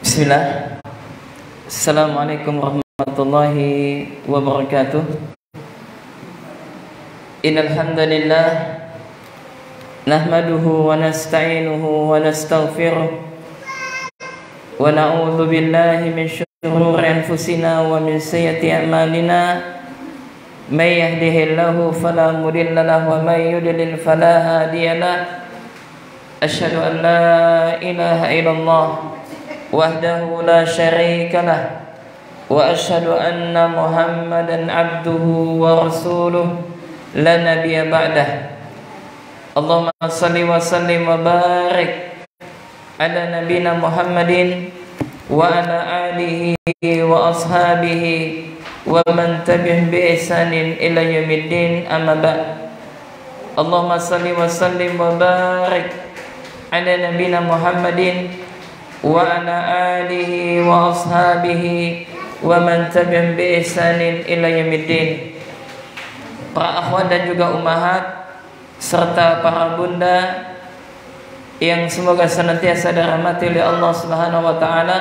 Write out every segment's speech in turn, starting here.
Bismillah. Assalamualaikum warahmatullahi wabarakatuh. Innal hamdalillah nahmaduhu wa nasta'inuhu wa nastaghfiruh wa na'udzu billahi min shururi anfusina wa min sayyiati a'malina. May yahdihillahu fala mudilla lahu wa may yudlil fala hadiya lahu. Asyhadu an la ilaha illallah wahdahu la syarika lah wa asyhadu anna Muhammadan abduhu wa rasuluh la nabiyya ba'dah. Allahumma salli wa sallim wa barik ala nabina Muhammadin wa ala alihi wa ashabihi wa man tabi'ahum bi ihsanin ila yaumiddin, amma ba'd. Allahumma salli wa sallim wa barik ala nabina Muhammadin wa ala alihi wa ashabihi wa man tabi'ahum bi ihsanin ila yaumiddin. Para akhwat dan juga ummahat serta para bunda yang semoga senantiasa dirahmati oleh Allah Subhanahu wa taala.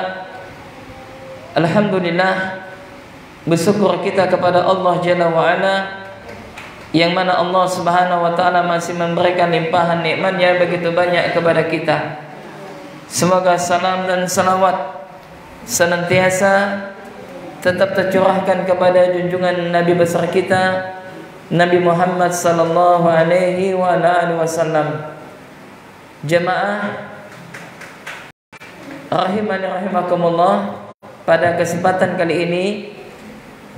Alhamdulillah, bersyukur kita kepada Allah Jalla wa ala, yang mana Allah Subhanahu wa taala masih memberikan limpahan nikmat-Nya begitu banyak kepada kita. Semoga salam dan salawat senantiasa tetap tercurahkan kepada junjungan Nabi besar kita, Nabi Muhammad sallallahu alaihi wa ala alihi wasallam. Jemaah rahimani rahimakumullah, pada kesempatan kali ini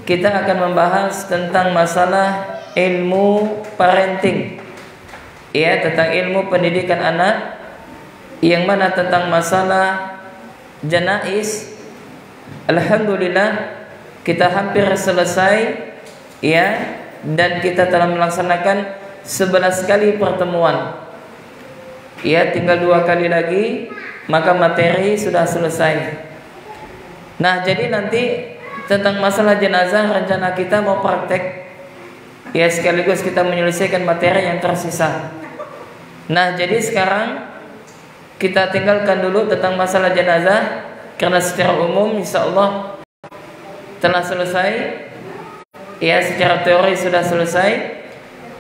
kita akan membahas tentang masalah ilmu parenting, ya, tentang ilmu pendidikan anak, yang mana tentang masalah janais. Alhamdulillah kita hampir selesai, ya, dan kita telah melaksanakan 11 kali pertemuan, ya, tinggal 2 kali lagi maka materi sudah selesai. Nah, jadi nanti tentang masalah jenazah rencana kita mau praktek, ya, sekaligus kita menyelesaikan materi yang tersisa. Nah, jadi sekarang kita tinggalkan dulu tentang masalah jenazah, karena secara umum insyaallah telah selesai, ya, secara teori sudah selesai,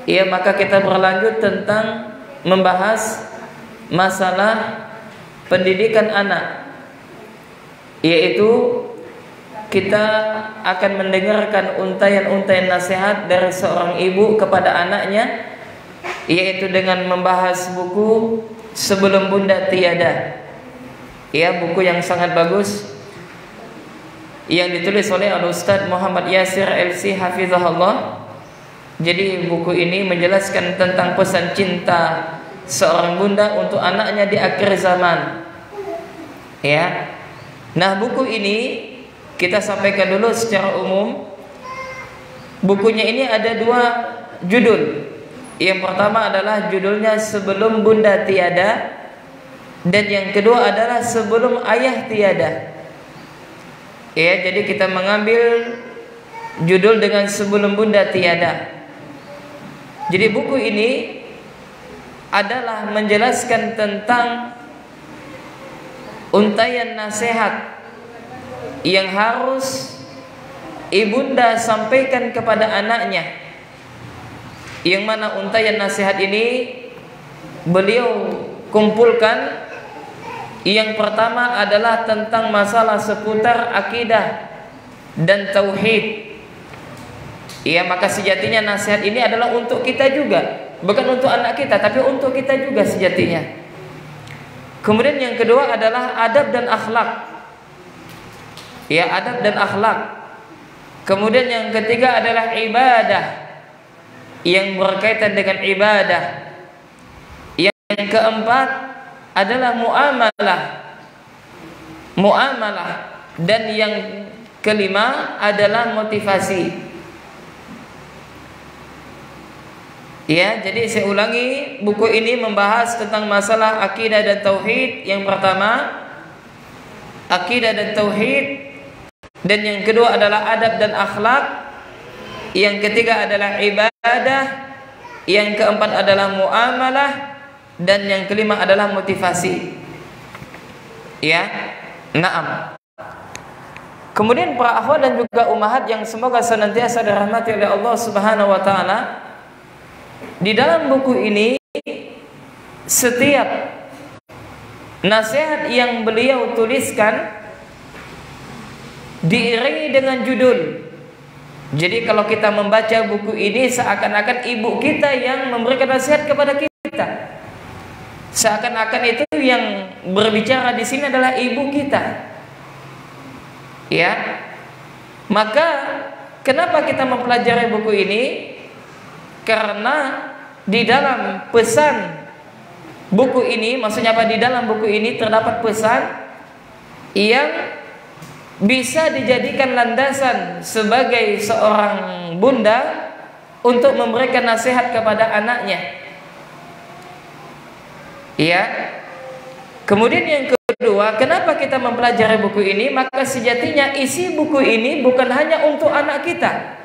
ya. Maka kita berlanjut tentang membahas masalah pendidikan anak, yaitu kita akan mendengarkan untayan-untayan nasihat dari seorang ibu kepada anaknya, yaitu dengan membahas buku Sebelum Bunda Tiada, ya, buku yang sangat bagus yang ditulis oleh Al-Ustadz Muhammad Yasir LC Hafizahullah. Jadi buku ini menjelaskan tentang pesan cinta seorang bunda untuk anaknya di akhir zaman, ya. Nah, buku ini kita sampaikan dulu secara umum. Bukunya ini ada 2 judul. Yang pertama adalah judulnya Sebelum Bunda Tiada, dan yang kedua adalah Sebelum Ayah Tiada. Ya, jadi kita mengambil judul dengan Sebelum Bunda Tiada. Jadi buku ini adalah menjelaskan tentang untayan nasihat yang harus ibunda sampaikan kepada anaknya, yang mana untayan nasihat ini beliau kumpulkan. Yang pertama adalah tentang masalah seputar akidah dan tauhid, ya. Maka sejatinya nasihat ini adalah untuk kita juga, bukan untuk anak kita, tapi untuk kita juga sejatinya. Kemudian yang kedua adalah adab dan akhlak, ya, adab dan akhlak. Kemudian yang ketiga adalah ibadah, yang berkaitan dengan ibadah. Yang keempat adalah muamalah, dan yang kelima adalah motivasi. Ya, jadi saya ulangi, buku ini membahas tentang masalah akidah dan tauhid. Yang pertama akidah dan tauhid, dan yang kedua adalah adab dan akhlak, yang ketiga adalah ibadah, yang keempat adalah muamalah, dan yang kelima adalah motivasi. Ya. Naam. Kemudian para akhwat dan juga ummahat yang semoga senantiasa dirahmati oleh Allah Subhanahu wa taala, di dalam buku ini setiap nasihat yang beliau tuliskan diiringi dengan judul. Jadi kalau kita membaca buku ini seakan-akan ibu kita yang memberikan nasihat kepada kita. Seakan-akan itu yang berbicara di sini adalah ibu kita. Ya. Maka kenapa kita mempelajari buku ini? Karena di dalam pesan buku ini, maksudnya apa? Di dalam buku ini terdapat pesan yang bisa dijadikan landasan sebagai seorang bunda untuk memberikan nasihat kepada anaknya. Ya. Kemudian yang kedua, kenapa kita mempelajari buku ini? Maka sejatinya isi buku ini bukan hanya untuk anak kita,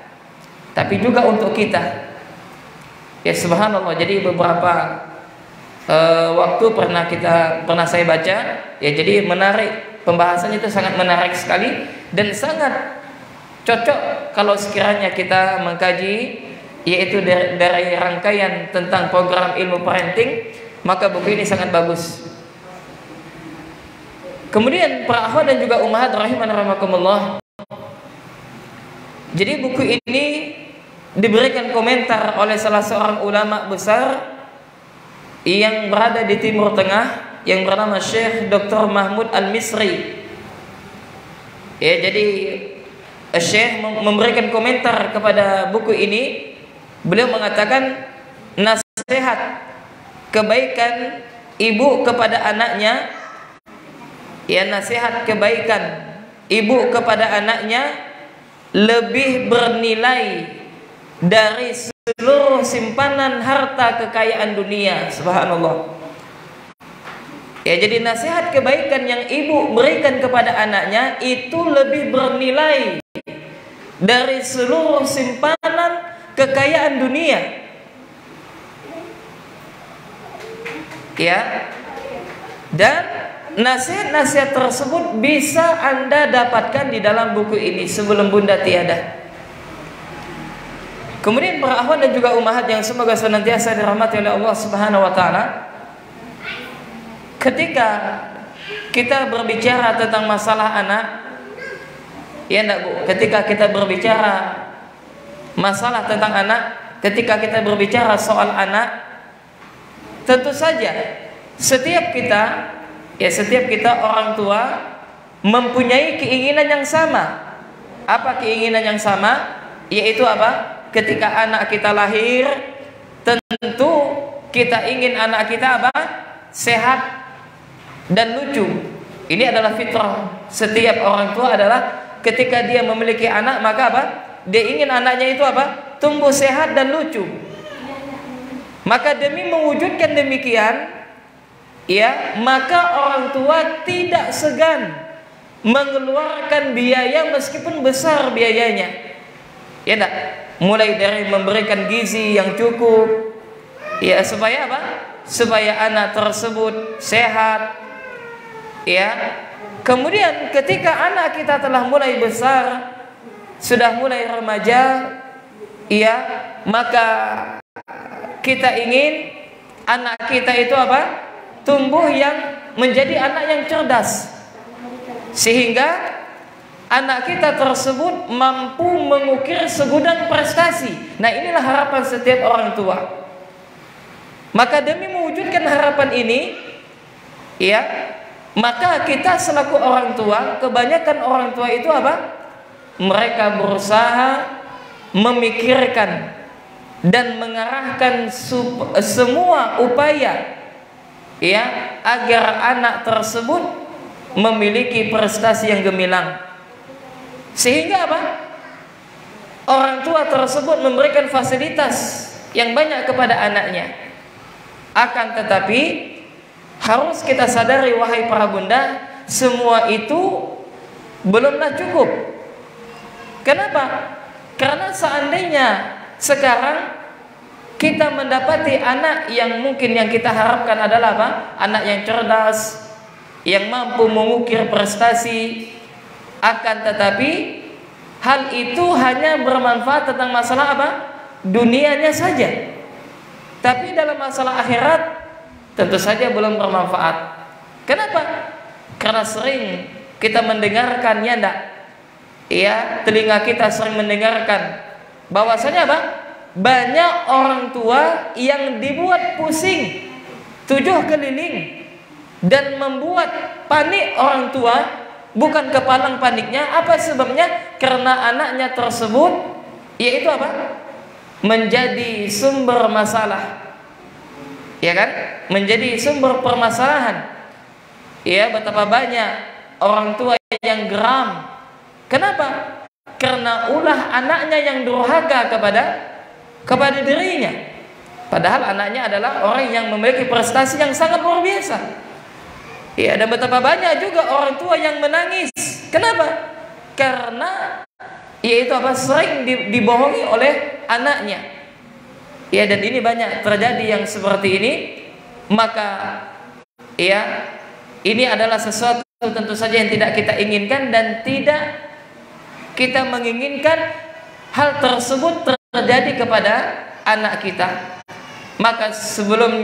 tapi juga untuk kita. Ya subhanallah. Jadi beberapa waktu pernah saya baca, ya jadi menarik. Pembahasannya itu sangat menarik sekali dan sangat cocok kalau sekiranya kita mengkaji, yaitu dari rangkaian tentang program ilmu parenting, maka buku ini sangat bagus. Kemudian para akhwat dan juga ummahat rahiman rahimakumullah. Jadi buku ini diberikan komentar oleh salah seorang ulama besar yang berada di Timur Tengah, yang bernama Syekh Dr. Mahmud Al-Misri. Ya, jadi Syekh memberikan komentar kepada buku ini. Beliau mengatakan nasihat kebaikan ibu kepada anaknya, ya, nasihat kebaikan ibu kepada anaknya lebih bernilai dari seluruh simpanan harta kekayaan dunia. Subhanallah. Ya, jadi nasihat kebaikan yang ibu berikan kepada anaknya itu lebih bernilai dari seluruh simpanan kekayaan dunia. Ya. Dan nasihat-nasihat tersebut bisa Anda dapatkan di dalam buku ini, Sebelum Bunda Tiada. Kemudian para akhwat dan juga ummahat yang semoga senantiasa dirahmati oleh Allah Subhanahu wa taala, ketika kita berbicara tentang masalah anak, ya enggak Bu? Ketika kita berbicara masalah tentang anak, ketika kita berbicara soal anak, tentu saja setiap kita orang tua mempunyai keinginan yang sama. Apa keinginan yang sama? Yaitu apa? Ketika anak kita lahir, tentu kita ingin anak kita apa? Sehat dan lucu. Ini adalah fitrah setiap orang tua, adalah ketika dia memiliki anak, maka apa? Dia ingin anaknya itu apa? Tumbuh sehat dan lucu. Maka demi mewujudkan demikian, ya, maka orang tua tidak segan mengeluarkan biaya meskipun besar biayanya. Ya enggak? Mulai dari memberikan gizi yang cukup, ya, supaya apa? Supaya anak tersebut sehat. Ya. Kemudian ketika anak kita telah mulai besar, sudah mulai remaja, ya, maka kita ingin anak kita itu apa? Tumbuh yang menjadi anak yang cerdas, sehingga anak kita tersebut mampu mengukir segudang prestasi. Nah, inilah harapan setiap orang tua. Maka demi mewujudkan harapan ini, ya, maka kita selaku orang tua, kebanyakan orang tua itu apa? Mereka berusaha memikirkan dan mengarahkan semua upaya, ya, agar anak tersebut memiliki prestasi yang gemilang. Sehingga apa? Orang tua tersebut memberikan fasilitas yang banyak kepada anaknya. Akan tetapi harus kita sadari, wahai para bunda, semua itu belumlah cukup. Kenapa? Karena seandainya sekarang kita mendapati anak yang mungkin yang kita harapkan adalah apa? Anak yang cerdas, yang mampu mengukir prestasi, akan tetapi hal itu hanya bermanfaat tentang masalah apa? Dunianya saja. Tapi dalam masalah akhirat tentu saja belum bermanfaat. Kenapa? Karena sering kita mendengarkannya enggak? Ya, telinga kita sering mendengarkan bahwasanya apa? Banyak orang tua yang dibuat pusing 7 keliling dan membuat panik orang tua, bukan kepalang paniknya. Apa sebabnya? Karena anaknya tersebut yaitu apa? Menjadi sumber masalah. Ya kan? Menjadi sumber permasalahan. Ya, betapa banyak orang tua yang geram. Kenapa? Karena ulah anaknya yang durhaka kepada dirinya. Padahal anaknya adalah orang yang memiliki prestasi yang sangat luar biasa. Ya, dan betapa banyak juga orang tua yang menangis. Kenapa? Karena yaitu apa? Sering dibohongi oleh anaknya. Ya, dan ini banyak terjadi yang seperti ini. Maka ya, ini adalah sesuatu tentu saja yang tidak kita inginkan dan tidak kita menginginkan hal tersebut terjadi kepada anak kita. Maka sebelum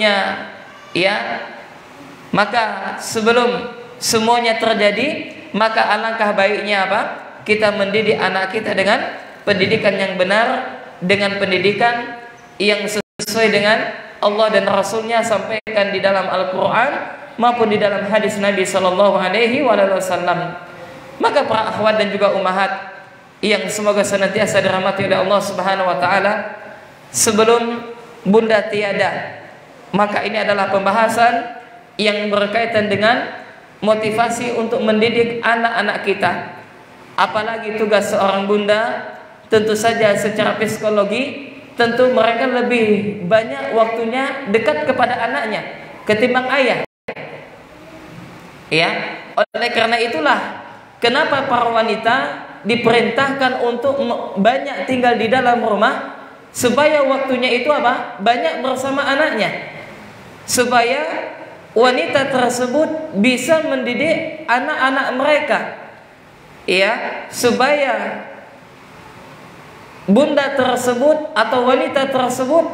semuanya terjadi, maka alangkah baiknya apa? Kita mendidik anak kita dengan pendidikan yang benar, dengan pendidikan yang sesuai dengan Allah dan Rasulnya sampaikan di dalam Al-Quran maupun di dalam hadis Nabi Sallallahu Alaihi Wasallam. Maka para akhwat dan juga ummahat yang semoga senantiasa dirahmati oleh Allah Subhanahu Wa Taala, sebelum bunda tiada, maka ini adalah pembahasan yang berkaitan dengan motivasi untuk mendidik anak-anak kita. Apalagi tugas seorang bunda, tentu saja secara psikologi, tentu mereka lebih banyak waktunya dekat kepada anaknya ketimbang ayah. Ya, oleh karena itulah kenapa para wanita diperintahkan untuk banyak tinggal di dalam rumah, supaya waktunya itu apa? Banyak bersama anaknya, supaya wanita tersebut bisa mendidik anak-anak mereka, ya, supaya bunda tersebut atau wanita tersebut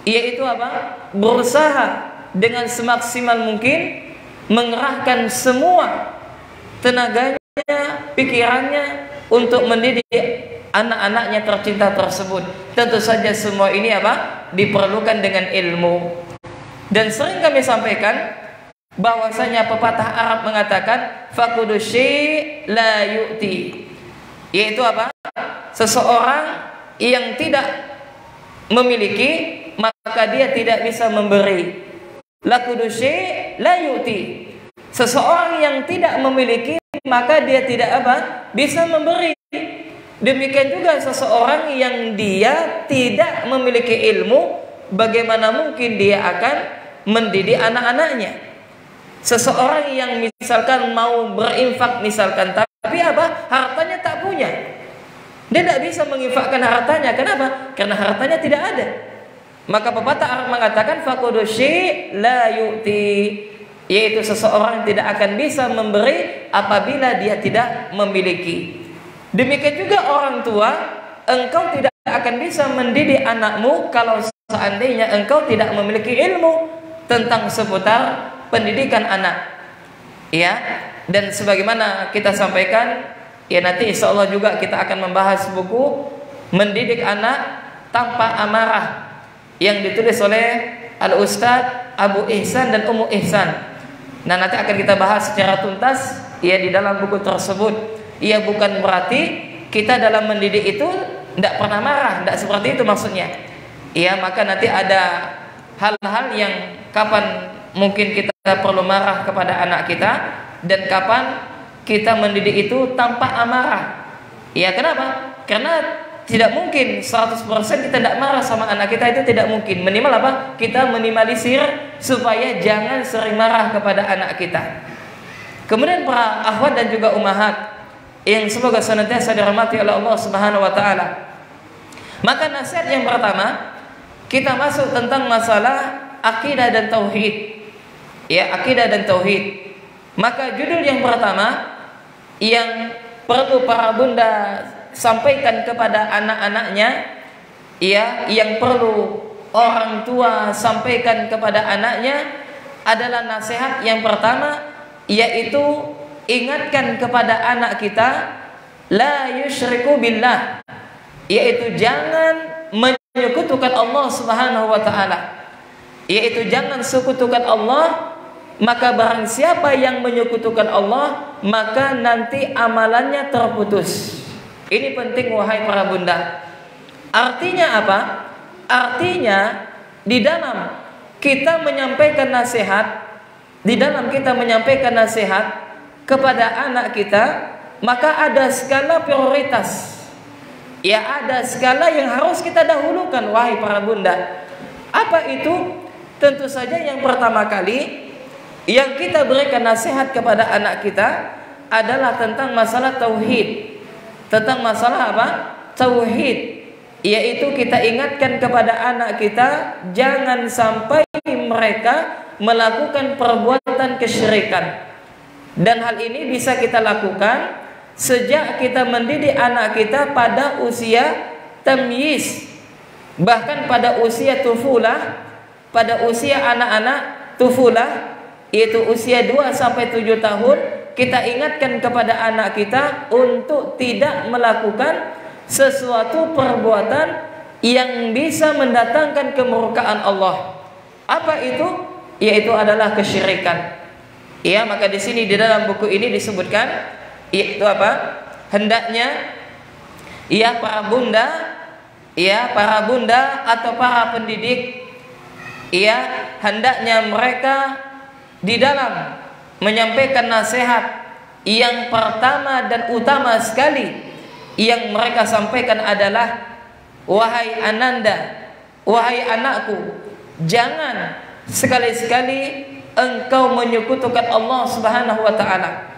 yaitu apa? Berusaha dengan semaksimal mungkin mengerahkan semua tenaganya, pikirannya untuk mendidik anak-anaknya tercinta tersebut. Tentu saja semua ini apa? Diperlukan dengan ilmu. Dan sering kami sampaikan bahwasanya pepatah Arab mengatakan faqudu syai' la yu'ti, yaitu apa? Seseorang yang tidak memiliki maka dia tidak bisa memberi. Laqudu syai' la yu'ti. Seseorang yang tidak memiliki maka dia tidak apa? Bisa memberi. Demikian juga seseorang yang dia tidak memiliki ilmu, bagaimana mungkin dia akan mendidik anak-anaknya? Seseorang yang misalkan mau berinfak misalkan, tapi apa? Hartanya tak punya, dia tidak bisa menginfakkan hartanya. Kenapa? Karena hartanya tidak ada. Maka pepatah Arab mengatakan faqudu syai' la yu'ti, yaitu seseorang tidak akan bisa memberi apabila dia tidak memiliki. Demikian juga orang tua, engkau tidak akan bisa mendidik anakmu kalau seandainya engkau tidak memiliki ilmu tentang seputar pendidikan anak. Ya, dan sebagaimana kita sampaikan, ya nanti insya Allah juga kita akan membahas buku Mendidik Anak Tanpa Amarah yang ditulis oleh Al-Ustadz Abu Ihsan dan Ummu Ihsan. Nah, nanti akan kita bahas secara tuntas ya di dalam buku tersebut. Ya, bukan berarti kita dalam mendidik itu tidak pernah marah, tidak seperti itu maksudnya. Ya, maka nanti ada hal-hal yang kapan mungkin kita perlu marah kepada anak kita dan kapan kita mendidik itu tanpa amarah. Ya, kenapa? Karena tidak mungkin 100% kita tidak marah sama anak kita, itu tidak mungkin. Minimal apa? Kita minimalisir supaya jangan sering marah kepada anak kita. Kemudian para akhwat dan juga ummahat yang semoga senantiasa dirahmati oleh Allah Subhanahu wa taala. Maka nasihat yang pertama, kita masuk tentang masalah akidah dan tauhid. Ya, akidah dan tauhid. Maka judul yang pertama yang perlu para bunda sampaikan kepada anak-anaknya, ya, yang perlu orang tua sampaikan kepada anaknya adalah nasihat yang pertama, yaitu ingatkan kepada anak kita la yusyriku billah, yaitu jangan menyekutukan Allah Subhanahu wa taala, yaitu jangan sekutukan Allah. Maka barang siapa yang menyekutukan Allah, maka nanti amalannya terputus. Ini penting wahai para bunda. Artinya apa? Artinya di dalam kita menyampaikan nasihat, kepada anak kita, maka ada skala prioritas. Ya, ada skala yang harus kita dahulukan wahai para bunda. Apa itu? Tentu saja yang pertama kali yang kita berikan nasihat kepada anak kita adalah tentang masalah tauhid. Tentang masalah apa? Tauhid. Yaitu kita ingatkan kepada anak kita jangan sampai mereka melakukan perbuatan kesyirikan. Dan hal ini bisa kita lakukan sejak kita mendidik anak kita pada usia tamyiz, bahkan pada usia tufulah, pada usia anak-anak tufulah, yaitu usia 2 sampai 7 tahun, kita ingatkan kepada anak kita untuk tidak melakukan sesuatu perbuatan yang bisa mendatangkan kemurkaan Allah. Apa itu? Yaitu adalah kesyirikan. Ya, maka di sini di dalam buku ini disebutkan yaitu apa? Hendaknya ya para bunda atau para pendidik, ya, hendaknya mereka di dalam menyampaikan nasihat yang pertama dan utama sekali yang mereka sampaikan adalah, wahai Ananda, wahai anakku, jangan sekali-sekali engkau menyekutukan Allah Subhanahu wa taala.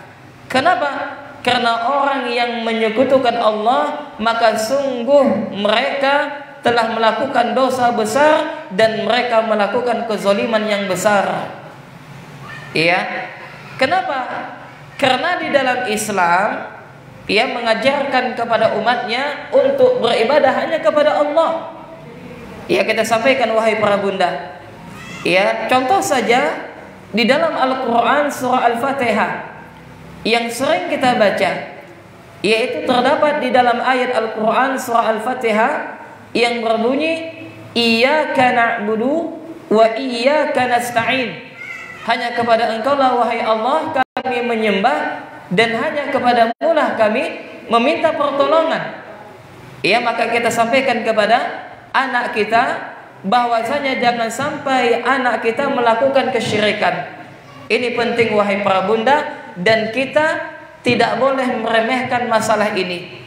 Kenapa? Karena orang yang menyekutukan Allah, maka sungguh mereka telah melakukan dosa besar dan mereka melakukan kezaliman yang besar. Iya. Kenapa? Karena di dalam Islam ia mengajarkan kepada umatnya untuk beribadah hanya kepada Allah. Ya, kita sampaikan wahai para bunda. Ya, contoh saja di dalam Al-Qur'an surah Al-Fatihah yang sering kita baca, yaitu terdapat di dalam ayat Al-Qur'an surah Al-Fatihah yang berbunyi iyyaka na'budu wa iyyaka nasta'in. Hanya kepada Engkau-lah wahai Allah kami menyembah dan hanya kepadamu lah kami meminta pertolongan. Ya, maka kita sampaikan kepada anak kita bahwasanya jangan sampai anak kita melakukan kesyirikan. Ini penting wahai para bunda, dan kita tidak boleh meremehkan masalah ini.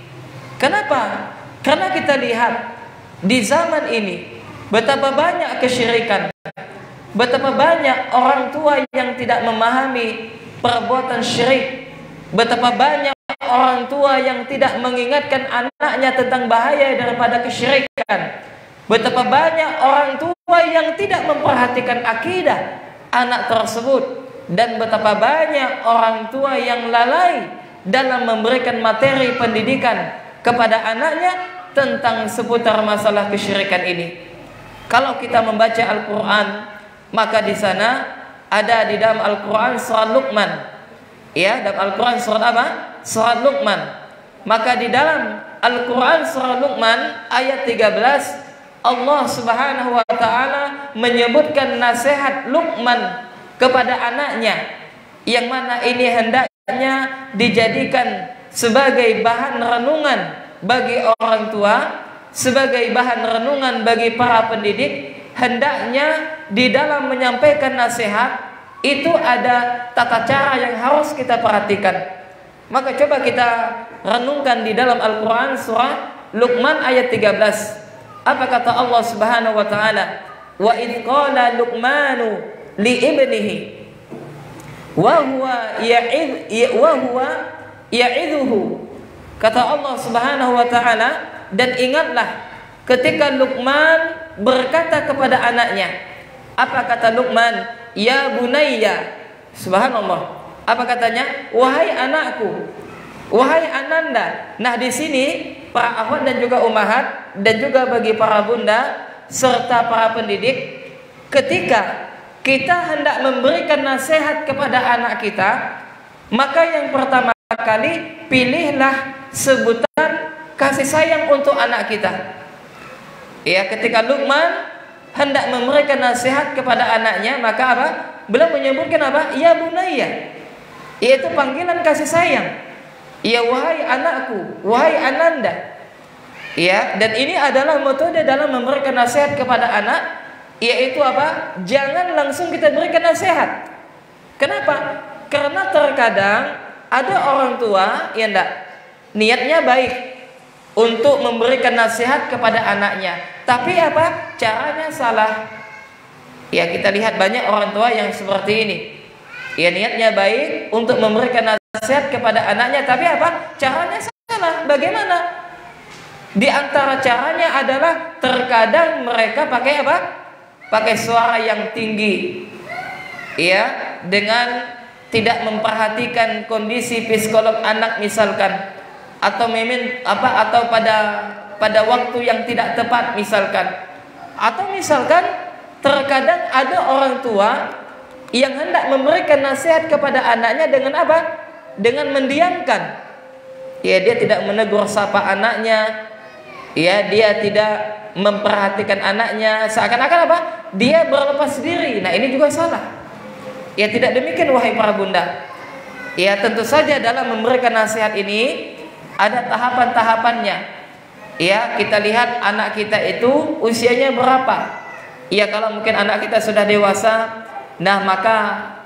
Kenapa? Karena kita lihat di zaman ini betapa banyak kesyirikan, betapa banyak orang tua yang tidak memahami perbuatan syirik, betapa banyak orang tua yang tidak mengingatkan anaknya tentang bahaya daripada kesyirikan, betapa banyak orang tua yang tidak memperhatikan akidah anak tersebut, dan betapa banyak orang tua yang lalai dalam memberikan materi pendidikan kepada anaknya tentang seputar masalah kesyirikan ini. Kalau kita membaca Al-Quran, maka di sana ada di dalam Al-Quran surat Luqman. Ya, dalam Al-Quran surat apa? Surat Luqman. Maka di dalam Al-Quran surat Luqman ayat 13, Allah Subhanahu wa taala menyebutkan nasihat Luqman kepada anaknya, yang mana ini hendaknya dijadikan sebagai bahan renungan bagi orang tua, sebagai bahan renungan bagi para pendidik. Hendaknya di dalam menyampaikan nasihat itu ada tata cara yang harus kita perhatikan. Maka coba kita renungkan di dalam Al-Quran surah Luqman ayat 13. Apa kata Allah Subhanahu wa taala? Wa idh qala Luqmanu li ibnihi wa huwa ya'idhuhu. Kata Allah Subhanahu wa taala, dan ingatlah ketika Luqman berkata kepada anaknya. Apa kata Luqman? Ya bunayya. Subhanallah. Apa katanya? Wahai anakku, wahai ananda. Nah, di sini para akhwat dan juga ummahat dan juga bagi para bunda serta para pendidik, ketika kita hendak memberikan nasihat kepada anak kita, maka yang pertama kali pilihlah sebutan kasih sayang untuk anak kita. Ya, ketika Luqman hendak memberikan nasihat kepada anaknya, maka apa? Beliau menyebutkan apa? Ya bunayya, yaitu panggilan kasih sayang. Ya wahai anakku, wahai ananda. Ya, dan ini adalah metode dalam memberikan nasihat kepada anak, yaitu apa? Jangan langsung kita berikan nasihat. Kenapa? Karena terkadang ada orang tua yang niatnya baik untuk memberikan nasihat kepada anaknya, tapi apa? Caranya salah. Ya, kita lihat banyak orang tua yang seperti ini. Ya, niatnya baik untuk memberikan nasihat kepada anaknya, tapi apa? Caranya salah. Bagaimana? Di antara caranya adalah terkadang mereka pakai apa? Pakai suara yang tinggi. Ya, dengan tidak memperhatikan kondisi psikolog anak misalkan, atau atau pada waktu yang tidak tepat misalkan. Atau misalkan terkadang ada orang tua yang hendak memberikan nasihat kepada anaknya dengan apa? Dengan mendiamkan. Ya, dia tidak menegur sapa anaknya. Ya, dia tidak memperhatikan anaknya, seakan-akan apa? Dia berlepas diri. Nah, ini juga salah. Ya, tidak demikian wahai para bunda. Ya, tentu saja dalam memberikan nasihat ini ada tahapan-tahapannya. Ya, kita lihat anak kita itu usianya berapa. Ya, kalau mungkin anak kita sudah dewasa, nah maka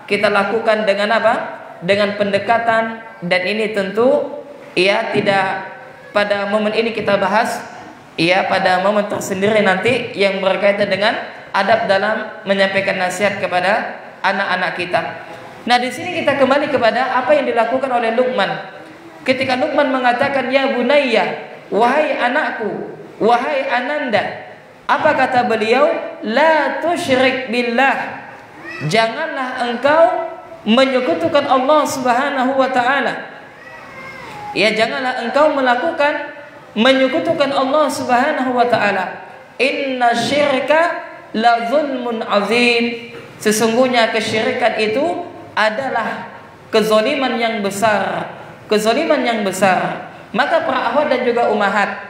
kita lakukan dengan apa? Dengan pendekatan, dan ini tentu ya tidak pada momen ini kita bahas. Ya, pada momen tersendiri nanti yang berkaitan dengan adab dalam menyampaikan nasihat kepada anak-anak kita. Nah, di sini kita kembali kepada apa yang dilakukan oleh Luqman. Ketika Luqman mengatakan ya bunayya, wahai anakku, wahai ananda, apa kata beliau? La tusyrik billah. Janganlah engkau menyekutukan Allah Subhanahu wa taala. Ya, janganlah engkau menyekutukan Allah Subhanahu wa taala. Inna syirka la zulmun azim. Sesungguhnya kesyirikan itu adalah kezaliman yang besar, kezaliman yang besar. Maka para akhwat dan juga ummahat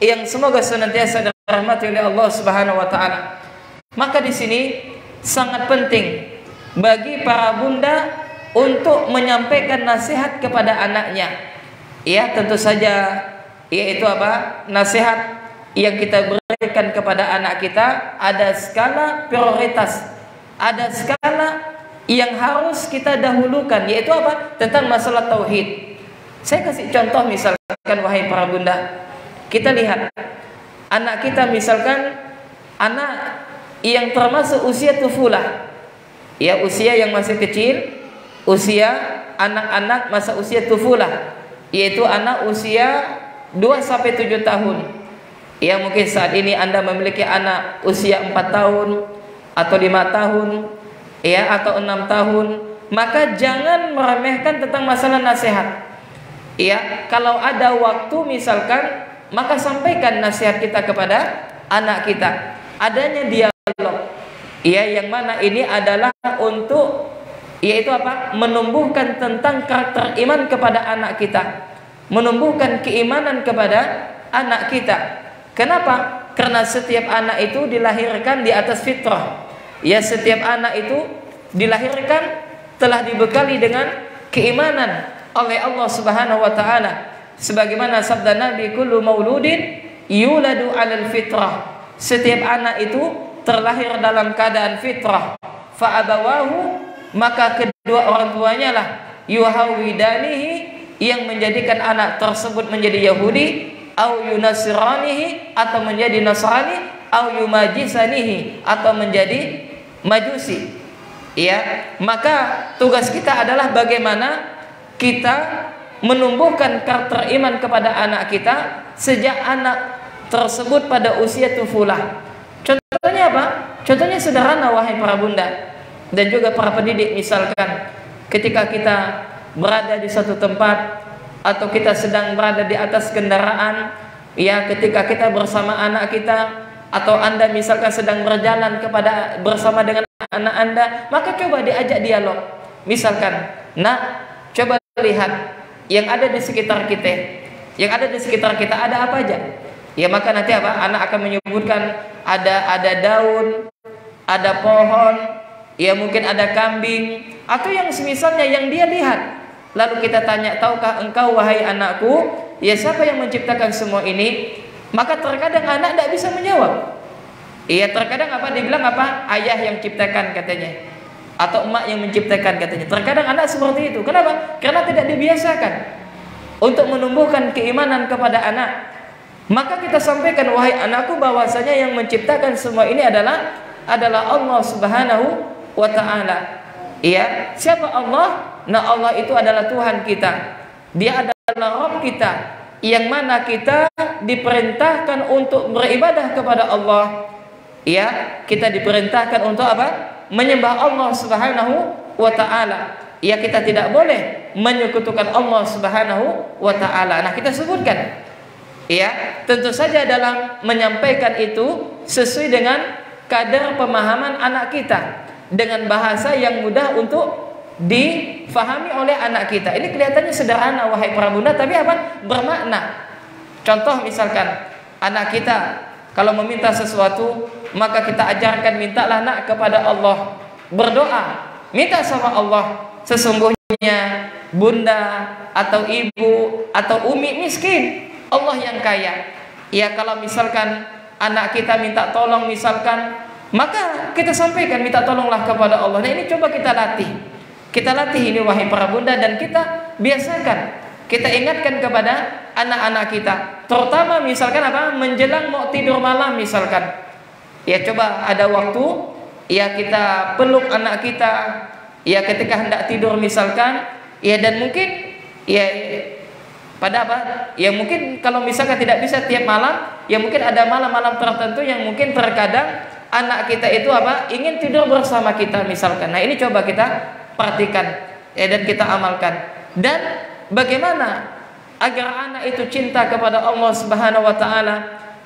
yang semoga senantiasa dirahmati oleh Allah Subhanahu wa taala, maka di sini sangat penting bagi para bunda untuk menyampaikan nasihat kepada anaknya. Ya, tentu saja yaitu apa? Nasihat yang kita berikan kepada anak kita ada skala prioritas, ada skala yang harus kita dahulukan, yaitu apa? Tentang masalah tauhid. Saya kasih contoh misalkan wahai para bunda, kita lihat anak kita misalkan anak yang termasuk usia tufulah, ya usia yang masih kecil, usia anak-anak masa usia tufulah, yaitu anak usia 2-7 tahun. Ya, mungkin saat ini Anda memiliki anak usia 4 tahun atau 5 tahun, ya, atau 6 tahun, maka jangan meremehkan tentang masalah nasihat. Ya, kalau ada waktu misalkan, maka sampaikan nasihat kita kepada anak kita. Adanya dialog. Ya, yang mana ini adalah untuk yaitu apa? Menumbuhkan tentang karakter iman kepada anak kita. Menumbuhkan keimanan kepada anak kita. Kenapa? Karena setiap anak itu dilahirkan di atas fitrah. Ya, setiap anak itu dilahirkan telah dibekali dengan keimanan oleh Allah Subhanahu wa taala. Sebagaimana sabda Nabi, kullu mauludin yuladu 'alal fitrah. Setiap anak itu terlahir dalam keadaan fitrah. Fa abawahu, maka kedua orang tuanya lah yuhawidanihi, yang menjadikan anak tersebut menjadi Yahudi, au yunasiranihi, atau menjadi Nasrani, au yumajisanihi, atau menjadi Majusi. Ya, maka tugas kita adalah bagaimana kita menumbuhkan karakter iman kepada anak kita sejak anak tersebut pada usia tufulah. Contohnya apa? Contohnya sederhana wahai para bunda dan juga para pendidik, misalkan ketika kita berada di suatu tempat atau kita sedang berada di atas kendaraan, ya, ketika kita bersama anak kita, atau Anda misalkan sedang berjalan bersama dengan anak Anda, maka coba diajak dialog. Misalkan, "Nak, coba lihat yang ada di sekitar kita. Yang ada di sekitar kita ada apa aja?" Ya, maka nanti anak akan menyebutkan ada daun, ada pohon, ya mungkin ada kambing atau yang semisalnya yang dia lihat. Lalu kita tanya, "Tahukah engkau wahai anakku, ya siapa yang menciptakan semua ini?" Maka terkadang anak tidak bisa menjawab. Iya, terkadang dibilang ayah yang ciptakan katanya, atau emak yang menciptakan katanya. Terkadang anak seperti itu. Kenapa? Karena tidak dibiasakan untuk menumbuhkan keimanan kepada anak. Maka kita sampaikan, "Wahai anakku, bahwasanya yang menciptakan semua ini adalah Allah Subhanahu wa ta'ala." Iya, siapa Allah? Nah, Allah itu adalah Tuhan kita. Dia adalah Rabb kita, yang mana kita diperintahkan untuk beribadah kepada Allah. Ya, kita diperintahkan untuk menyembah Allah Subhanahu wa ta'ala. Ya, kita tidak boleh menyekutukan Allah Subhanahu wa ta'ala. Nah, kita sebutkan, ya, tentu saja dalam menyampaikan itu sesuai dengan kadar pemahaman anak kita, dengan bahasa yang mudah untuk difahami oleh anak kita. Ini kelihatannya sederhana wahai para bunda, tapi bermakna. Contoh misalkan anak kita kalau meminta sesuatu, maka kita ajarkan, mintalah nak kepada Allah, berdoa, minta sama Allah. Sesungguhnya bunda atau ibu atau umi miskin, Allah yang kaya. Ya, kalau misalkan anak kita minta tolong misalkan, maka kita sampaikan, minta tolonglah kepada Allah. Nah, ini coba kita latih. Kita latih ini wahai para bunda, dan kita biasakan. Kita ingatkan kepada anak-anak kita, terutama misalkan menjelang mau tidur malam misalkan. Ya, coba ada waktu, ya kita peluk anak kita, ya ketika hendak tidur misalkan, ya, dan mungkin ya ya mungkin kalau misalkan tidak bisa tiap malam, ya mungkin ada malam-malam tertentu yang mungkin terkadang anak kita itu ingin tidur bersama kita misalkan. Nah, ini coba kita perhatikan, ya, dan kita amalkan. Dan bagaimana agar anak itu cinta kepada Allah Subhanahu wa ta'ala,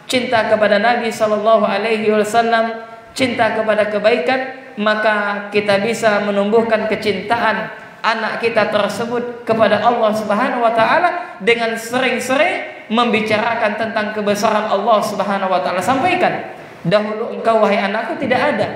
cinta kepada Nabi sallallahu alaihi wasallam, cinta kepada kebaikan, maka kita bisa menumbuhkan kecintaan anak kita tersebut kepada Allah Subhanahu wa ta'ala dengan sering-sering membicarakan tentang kebesaran Allah Subhanahu wa ta'ala. Sampaikan, dahulu engkau wahai anakku tidak ada,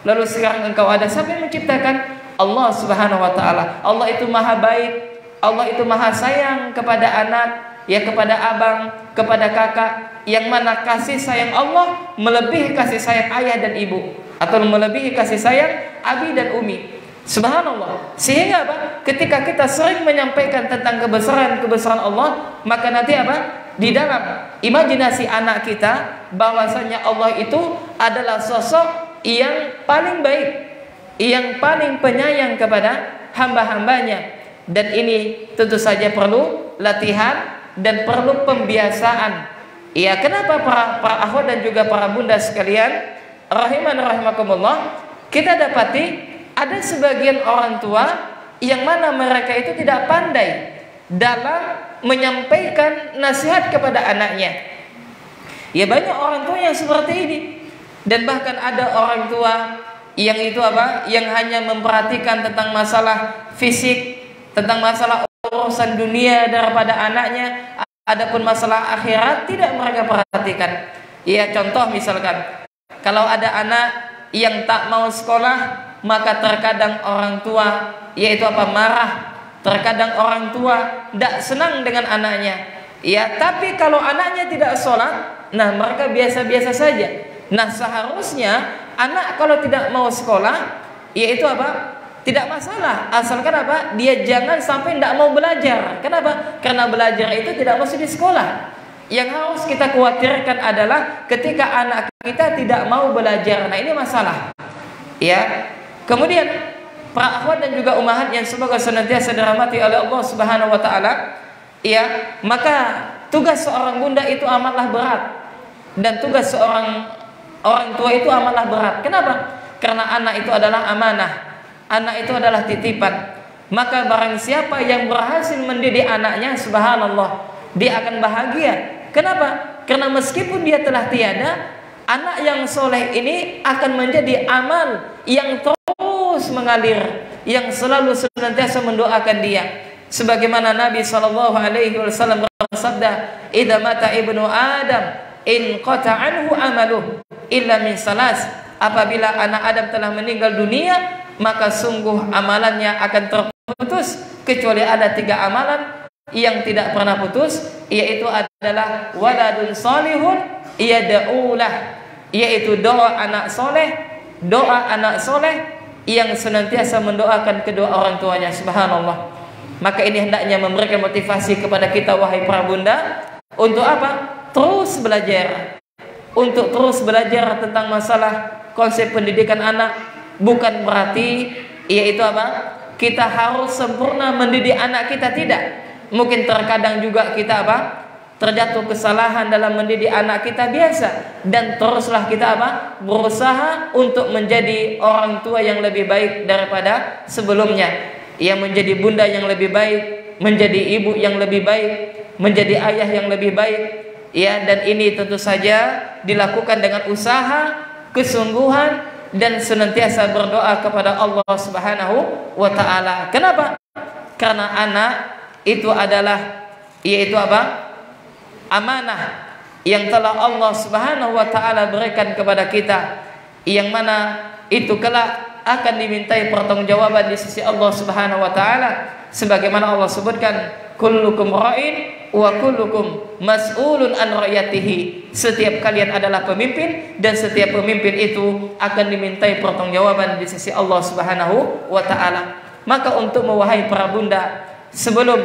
lalu sekarang engkau ada. Siapa yang menciptakan? Allah Subhanahu wa ta'ala. Allah itu maha baik, Allah itu maha sayang kepada anak, ya, kepada abang, kepada kakak, yang mana kasih sayang Allah melebihi kasih sayang ayah dan ibu, atau melebihi kasih sayang abi dan umi. Subhanallah. Sehingga ketika kita sering menyampaikan tentang kebesaran Allah, maka nanti di dalam imajinasi anak kita bahwasanya Allah itu adalah sosok yang paling baik, yang paling penyayang kepada hamba-hambanya. Dan ini tentu saja perlu latihan dan perlu pembiasaan. Ya, kenapa para akhwat dan juga para bunda sekalian, rahimakumullah, kita dapati ada sebagian orang tua yang mana mereka itu tidak pandai dalam menyampaikan nasihat kepada anaknya. Ya, banyak orang tua yang seperti ini. Dan bahkan ada orang tua yang itu yang hanya memperhatikan tentang masalah fisik, tentang masalah urusan dunia daripada anaknya, adapun masalah akhirat tidak mereka perhatikan. Ya, contoh misalkan kalau ada anak yang tak mau sekolah, maka terkadang orang tua yaitu marah. Terkadang orang tua tidak senang dengan anaknya. Ya, tapi kalau anaknya tidak sholat, nah mereka biasa-biasa saja. Nah, seharusnya anak kalau tidak mau sekolah, yaitu tidak masalah, asalkan dia jangan sampai tidak mau belajar. Kenapa? Karena belajar itu tidak mesti di sekolah. Yang harus kita khawatirkan adalah ketika anak kita tidak mau belajar. Nah, ini masalah. Ya. Kemudian para akhwat dan juga ummahat yang semoga senantiasa dirahmati oleh Allah Subhanahu wa taala, ya, maka tugas seorang bunda itu amatlah berat, dan tugas seorang orang tua itu amatlah berat. Kenapa? Karena anak itu adalah amanah. Anak itu adalah titipan. Maka barang siapa yang berhasil mendidik anaknya, subhanallah, dia akan bahagia. Kenapa? Karena meskipun dia telah tiada, anak yang soleh ini akan menjadi amal yang terus mengalir, yang selalu senantiasa mendoakan dia. Sebagaimana Nabi SAW bersabda, "Idza mata ibnu Adam, in qata'anhu amaluh illa min salas." Apabila anak Adam telah meninggal dunia, maka sungguh amalannya akan terputus kecuali ada 3 amalan yang tidak pernah putus, yaitu adalah waladun salihun yad'ulah, yaitu doa anak soleh yang senantiasa mendoakan kedua orang tuanya. Subhanallah. Maka ini hendaknya memberikan motivasi kepada kita, wahai para bunda, untuk apa? Terus belajar. Untuk terus belajar tentang masalah konsep pendidikan anak. Bukan berarti yaitu apa? Kita harus sempurna mendidik anak kita, tidak. Mungkin terkadang juga kita apa? Terjatuh kesalahan dalam mendidik anak kita, biasa. Dan teruslah kita apa? Berusaha untuk menjadi orang tua yang lebih baik daripada sebelumnya. Yang menjadi bunda yang lebih baik, menjadi ibu yang lebih baik, menjadi ayah yang lebih baik. Ya, dan ini tentu saja dilakukan dengan usaha, kesungguhan, dan senantiasa berdoa kepada Allah Subhanahu wa taala. Kenapa? Karena anak itu adalah yaitu apa? Amanah yang telah Allah Subhanahu wa taala berikan kepada kita, yang mana itu kelak akan dimintai pertanggungjawaban di sisi Allah Subhanahu wa taala, sebagaimana Allah sebutkan, kullukum ra'in wa kullukum mas'ulun an ra'yatihi. Setiap kalian adalah pemimpin dan setiap pemimpin itu akan dimintai pertanggungjawaban di sisi Allah Subhanahu wa taala. Maka untuk mewahai para bunda, sebelum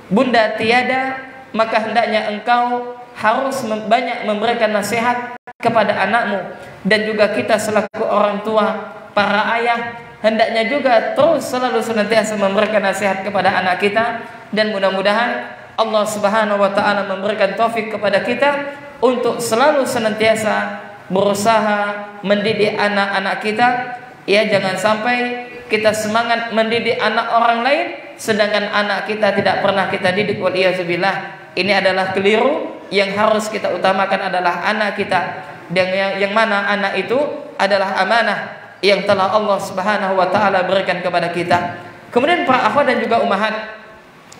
bunda tiada, maka hendaknya engkau harus banyak memberikan nasihat kepada anakmu. Dan juga kita selaku orang tua, para ayah, hendaknya juga terus selalu senantiasa memberikan nasihat kepada anak kita. Dan mudah-mudahan Allah Subhanahu wa taala memberikan taufik kepada kita untuk selalu senantiasa berusaha mendidik anak-anak kita. Ya, jangan sampai kita semangat mendidik anak orang lain sedangkan anak kita tidak pernah kita didik. Waliyazubillah. Ini adalah keliru. Yang harus kita utamakan adalah anak kita, dan yang mana anak itu adalah amanah yang telah Allah Subhanahu wa taala berikan kepada kita. Kemudian para akhwat dan juga ummahat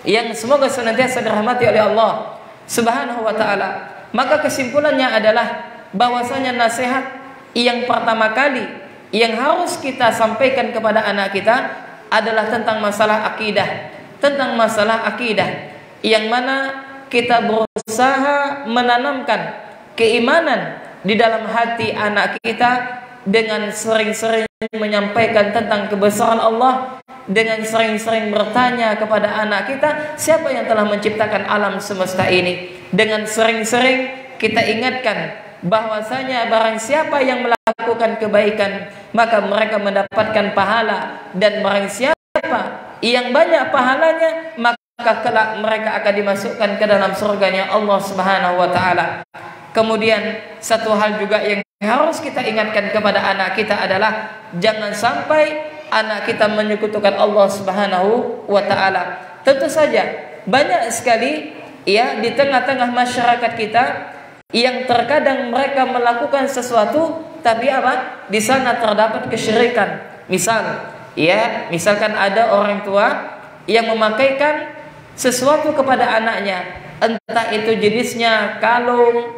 yang semoga senantiasa dirahmati oleh Allah Subhanahu wa taala, maka kesimpulannya adalah bahwasanya nasihat yang pertama kali yang harus kita sampaikan kepada anak kita adalah tentang masalah akidah, yang mana kita berusaha menanamkan keimanan di dalam hati anak kita dengan sering-sering menyampaikan tentang kebesaran Allah, dengan sering-sering bertanya kepada anak kita siapa yang telah menciptakan alam semesta ini, dengan sering-sering kita ingatkan bahwasanya barang siapa yang melakukan kebaikan maka mereka mendapatkan pahala, dan barang siapa yang banyak pahalanya maka kelak mereka akan dimasukkan ke dalam surganya Allah Subhanahu wa taala. Kemudian satu hal juga yang harus kita ingatkan kepada anak kita adalah jangan sampai anak kita menyekutukan Allah Subhanahu wa taala. Tentu saja banyak sekali ya di tengah-tengah masyarakat kita yang terkadang mereka melakukan sesuatu tapi apa? Di sana terdapat kesyirikan. Misalkan ada orang tua yang memakaikan sesuatu kepada anaknya, entah itu jenisnya kalung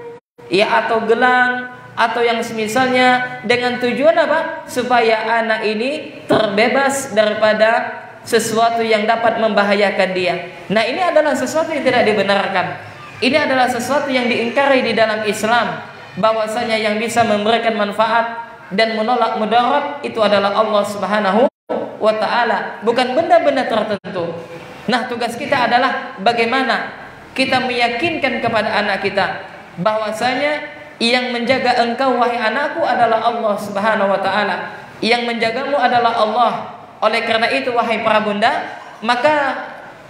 atau gelang atau yang semisalnya, dengan tujuan apa? Supaya anak ini terbebas daripada sesuatu yang dapat membahayakan dia. Nah, ini adalah sesuatu yang tidak dibenarkan. Ini adalah sesuatu yang diingkari di dalam Islam, bahwasanya yang bisa memberikan manfaat dan menolak mudarat itu adalah Allah Subhanahu wa taala, bukan benda-benda tertentu. Nah, tugas kita adalah bagaimana kita meyakinkan kepada anak kita bahwasanya yang menjaga engkau wahai anakku adalah Allah Subhanahu wa taala, yang menjagamu adalah Allah. Oleh karena itu wahai para bunda, maka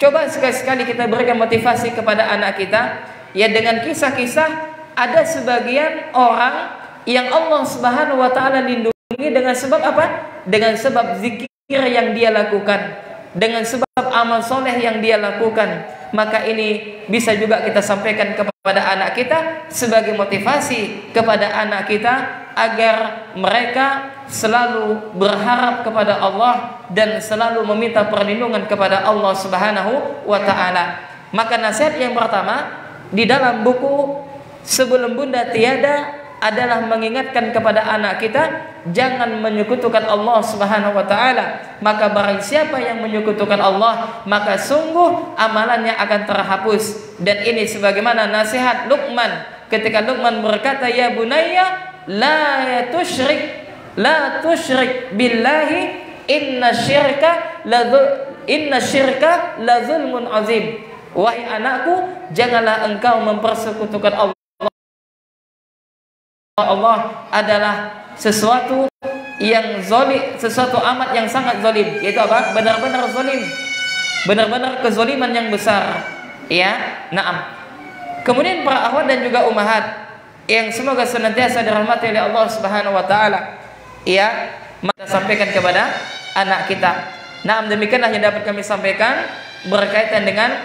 coba sekali-sekali kita berikan motivasi kepada anak kita ya dengan kisah-kisah. Ada sebagian orang yang Allah Subhanahu wa taala lindungi dengan sebab apa? Dengan sebab zikir yang dia lakukan. dengan sebab amal soleh yang dia lakukan. Maka ini bisa juga kita sampaikan kepada anak kita sebagai motivasi kepada anak kita agar mereka selalu berharap kepada Allah dan selalu meminta perlindungan kepada Allah Subhanahu wa taala. Maka nasihat yang pertama di dalam buku Sebelum Bunda Tiada adalah mengingatkan kepada anak kita jangan menyekutukan Allah Subhanahu wa taala. Maka barang siapa yang menyekutukan Allah, maka sungguh amalannya akan terhapus. Dan ini sebagaimana nasihat Luqman ketika Luqman berkata, ya bunayya la tusyrik billahi inna syirka la zulmun azim. Wahai anakku, janganlah engkau mempersekutukan Allah adalah sesuatu yang zalim, sesuatu amat yang sangat zalim. Yaitu apa? Benar-benar zalim, benar-benar kezaliman yang besar. Ya, naam. Kemudian para akhwat dan juga ummahat yang semoga senantiasa dirahmati oleh Allah Subhanahu wa taala. Ya, maka sampaikan kepada anak kita. Naam, demikianlah yang dapat kami sampaikan berkaitan dengan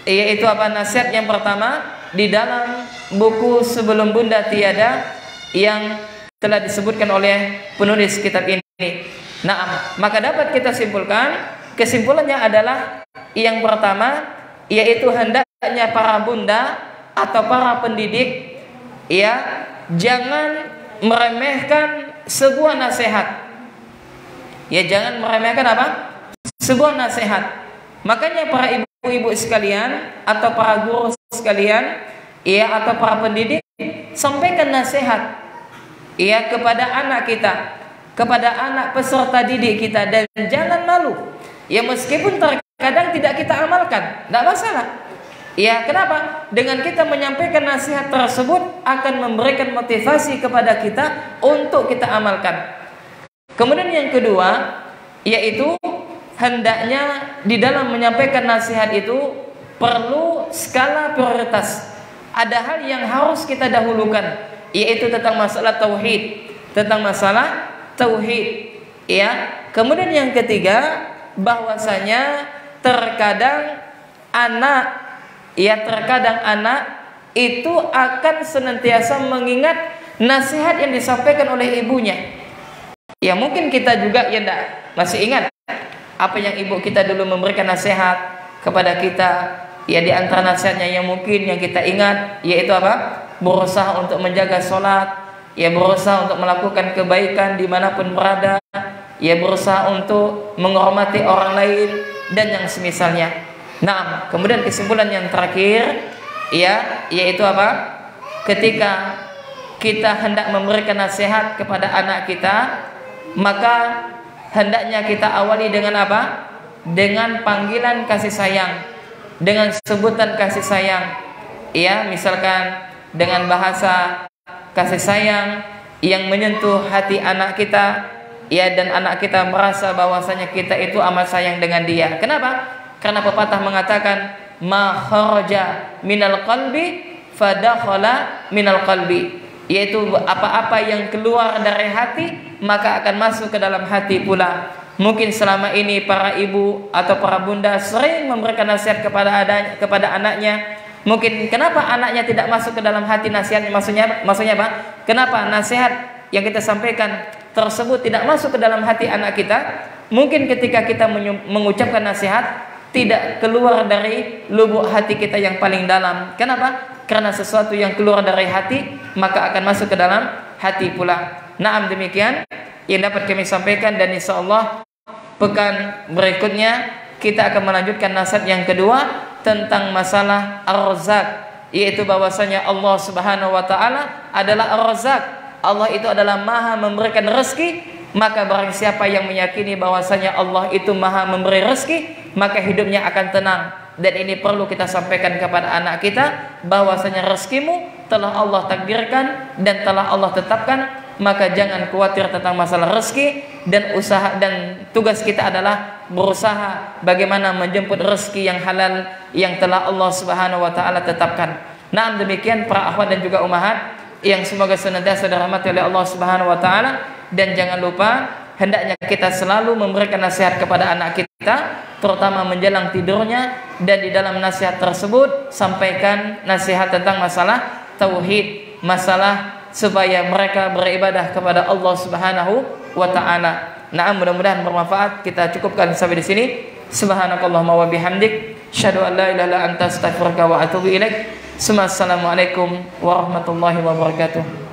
yaitu apa nasihat yang pertama di dalam buku Sebelum Bunda Tiada yang telah disebutkan oleh penulis kitab ini. Nah, maka dapat kita simpulkan, kesimpulannya adalah yang pertama yaitu hendaknya para bunda atau para pendidik ya jangan meremehkan sebuah nasihat. Ya, jangan meremehkan apa? Sebuah nasihat. Makanya para ibu-ibu sekalian atau para guru sekalian ya atau para pendidik sampaikan nasihat ya kepada anak kita, kepada anak peserta didik kita, dan jangan malu. Ya meskipun terkadang tidak kita amalkan, tidak masalah. Ya kenapa? Dengan kita menyampaikan nasihat tersebut akan memberikan motivasi kepada kita untuk kita amalkan. Kemudian yang kedua yaitu hendaknya di dalam menyampaikan nasihat itu perlu skala prioritas. Ada hal yang harus kita dahulukan, yaitu tentang masalah tauhid, ya. Kemudian yang ketiga bahwasanya terkadang anak itu akan senantiasa mengingat nasihat yang disampaikan oleh ibunya. Ya mungkin kita juga ya masih ingat apa yang ibu kita dulu memberikan nasihat kepada kita. Ya di antara nasihatnya yang mungkin yang kita ingat yaitu apa? Berusaha untuk menjaga sholat, ya berusaha untuk melakukan kebaikan dimanapun berada, ya berusaha untuk menghormati orang lain dan yang semisalnya. Nah, kemudian kesimpulan yang terakhir ya yaitu apa? Ketika kita hendak memberikan nasihat kepada anak kita, maka hendaknya kita awali dengan apa? Dengan panggilan kasih sayang, dengan sebutan kasih sayang. Ya, misalkan dengan bahasa kasih sayang yang menyentuh hati anak kita, ya, dan anak kita merasa bahwasanya kita itu amat sayang dengan dia. Kenapa? Karena pepatah mengatakan ma kharaja minal qalbi fadakhala minal qalbi, yaitu apa-apa yang keluar dari hati maka akan masuk ke dalam hati pula. Mungkin selama ini para ibu atau para bunda sering memberikan nasihat kepada anaknya. Mungkin kenapa anaknya tidak masuk ke dalam hati nasihatnya? Maksudnya apa? Kenapa nasihat yang kita sampaikan tersebut tidak masuk ke dalam hati anak kita? Mungkin ketika kita mengucapkan nasihat tidak keluar dari lubuk hati kita yang paling dalam. Kenapa? Karena sesuatu yang keluar dari hati maka akan masuk ke dalam hati pula. Naam, demikian yang dapat kami sampaikan, dan insyaallah pekan berikutnya kita akan melanjutkan nasihat yang kedua tentang masalah ar-razak, yaitu bahwasanya Allah Subhanahu wa taala adalah ar-razak. Allah itu adalah Maha memberikan rezeki, maka barang siapa yang meyakini bahwasanya Allah itu Maha memberi rezeki, maka hidupnya akan tenang. Dan ini perlu kita sampaikan kepada anak kita bahwasanya rezekimu telah Allah takdirkan dan telah Allah tetapkan, maka jangan khawatir tentang masalah rezeki, dan usaha dan tugas kita adalah berusaha bagaimana menjemput rezeki yang halal yang telah Allah Subhanahu wa taala tetapkan. Nah, demikian para akhwat dan juga ummahat yang semoga senantiasa dirahmati oleh Allah Subhanahu wa taala, dan jangan lupa hendaknya kita selalu memberikan nasihat kepada anak kita, terutama menjelang tidurnya, dan di dalam nasihat tersebut sampaikan nasihat tentang masalah tauhid, masalah supaya mereka beribadah kepada Allah Subhanahu wa taala. Nah, mudah-mudahan bermanfaat. Kita cukupkan sampai di sini. Subhanakallahumma wa bihamdik, asyhadu an la ilaha illa anta, astaghfiruka wa atubu ilaik. Assalamualaikum warahmatullahi wabarakatuh.